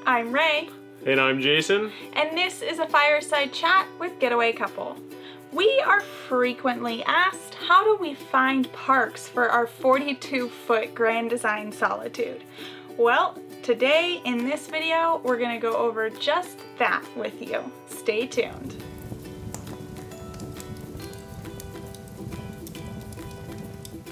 I'm Rae. And I'm Jason. And this is a Fireside chat with Getaway Couple. We are frequently asked, how do we find parks for our 42-foot Grand Design Solitude? Well, today in this video, we're going to go over just that with you. Stay tuned.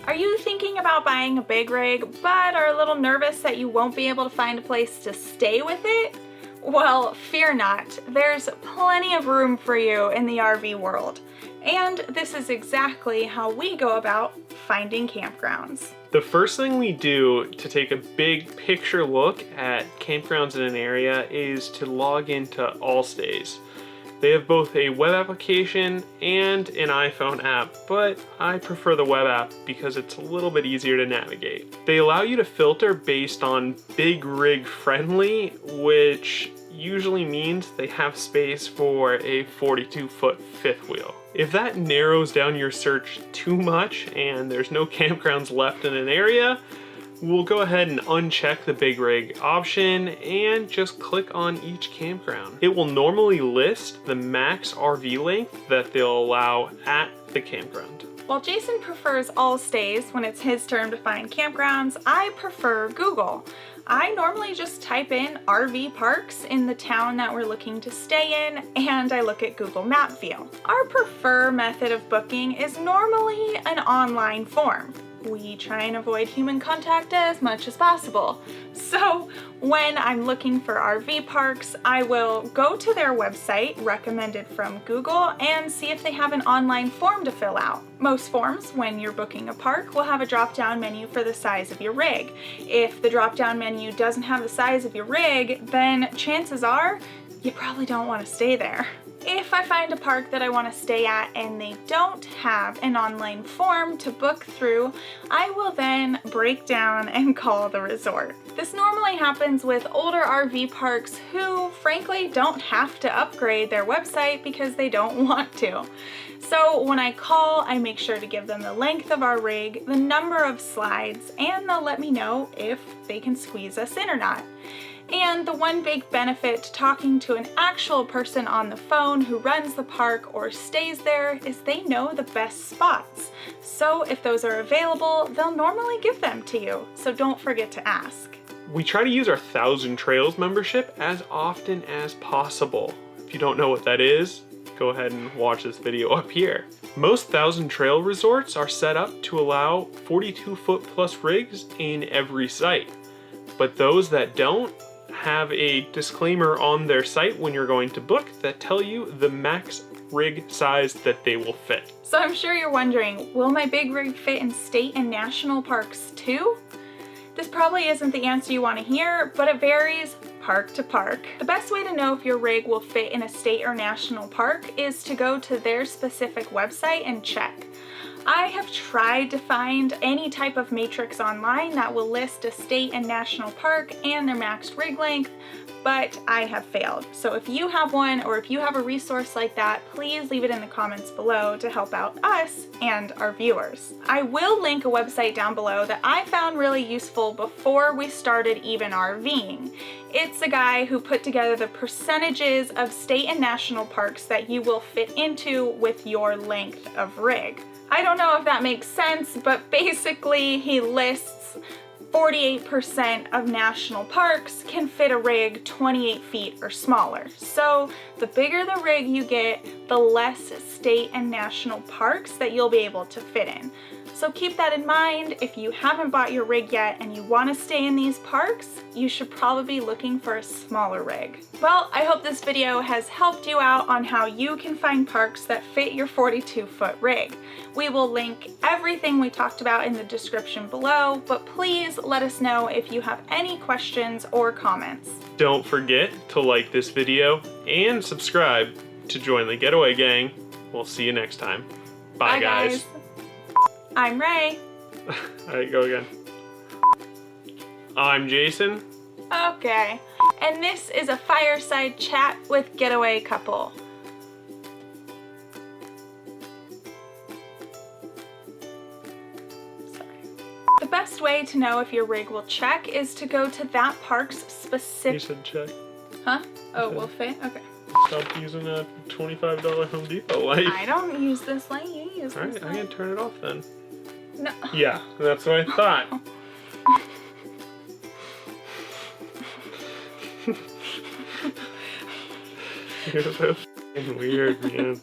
Are you thinking about buying a big rig, but are a little nervous that you won't be able to find a place to stay with it? Well, fear not. There's plenty of room for you in the RV world. And this is exactly how we go about finding campgrounds. The first thing we do to take a big picture look at campgrounds in an area is to log into Allstays. They have both a web application and an iPhone app, but I prefer the web app because it's a little bit easier to navigate. They allow you to filter based on big rig friendly, which usually means they have space for a 42-foot fifth wheel. If that narrows down your search too much and there's no campgrounds left in an area, we'll go ahead and uncheck the big rig option and just click on each campground. It will normally list the max RV length that they'll allow at the campground. While Jason prefers Allstays when it's his turn to find campgrounds, I prefer Google. I normally just type in RV parks in the town that we're looking to stay in, and I look at Google Map View. Our preferred method of booking is normally an online form. We try and avoid human contact as much as possible. So when I'm looking for RV parks, I will go to their website, recommended from Google, and see if they have an online form to fill out. Most forms, when you're booking a park, will have a drop-down menu for the size of your rig. If the drop-down menu doesn't have the size of your rig, then chances are you probably don't want to stay there. If I find a park that I want to stay at and they don't have an online form to book through, I will then break down and call the resort. This normally happens with older RV parks who, frankly, don't have to upgrade their website because they don't want to. So when I call, I make sure to give them the length of our rig, the number of slides, and they'll let me know if they can squeeze us in or not. And the one big benefit to talking to an actual person on the phone who runs the park or stays there is they know the best spots. So if those are available, they'll normally give them to you. So don't forget to ask. We try to use our 1,000 Trails membership as often as possible. If you don't know what that is, go ahead and watch this video up here. Most 1,000 Trail resorts are set up to allow 42-foot plus rigs in every site. But those that don't have a disclaimer on their site when you're going to book that tell you the max rig size that they will fit. So I'm sure you're wondering, will my big rig fit in state and national parks too? This probably isn't the answer you want to hear, but it varies park to park. The best way to know if your rig will fit in a state or national park is to go to their specific website and check. I have tried to find any type of matrix online that will list a state and national park and their maxed rig length, but I have failed. So if you have one or if you have a resource like that, please leave it in the comments below to help out us and our viewers. I will link a website down below that I found really useful before we started even RVing. It's a guy who put together the percentages of state and national parks that you will fit into with your length of rig. I don't know if that makes sense, but basically he lists 48% of national parks can fit a rig 28 feet or smaller. So the bigger the rig you get, the less state and national parks that you'll be able to fit in. So keep that in mind. If you haven't bought your rig yet and you want to stay in these parks, you should probably be looking for a smaller rig. Well, I hope this video has helped you out on how you can find parks that fit your 42-foot rig. We will link everything we talked about in the description below, but please let us know if you have any questions or comments. Don't forget to like this video and subscribe to join the Getaway Gang. We'll see you next time. Bye guys. I'm Rae. Alright, go again. I'm Jason. Okay. And this is a Fireside chat with Getaway Couple. The best way to know if your rig will check is to go to that park's specific... You said check. Huh? Oh, will fit? Okay. Stop using a $25 Home Depot light. I don't use this light. You use Alright, this I light. can turn it off then. No. Yeah, that's what I thought. You're so f***ing weird, man.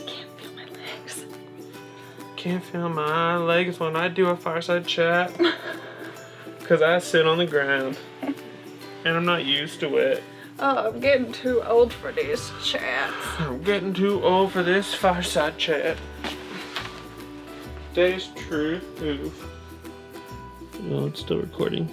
Can't feel my legs. Can't feel my legs when I do a fireside chat. Because I sit on the ground. And I'm not used to it. Oh, I'm getting too old for these chats. I'm getting too old for this fireside chat. Today's true move. No, it's still recording.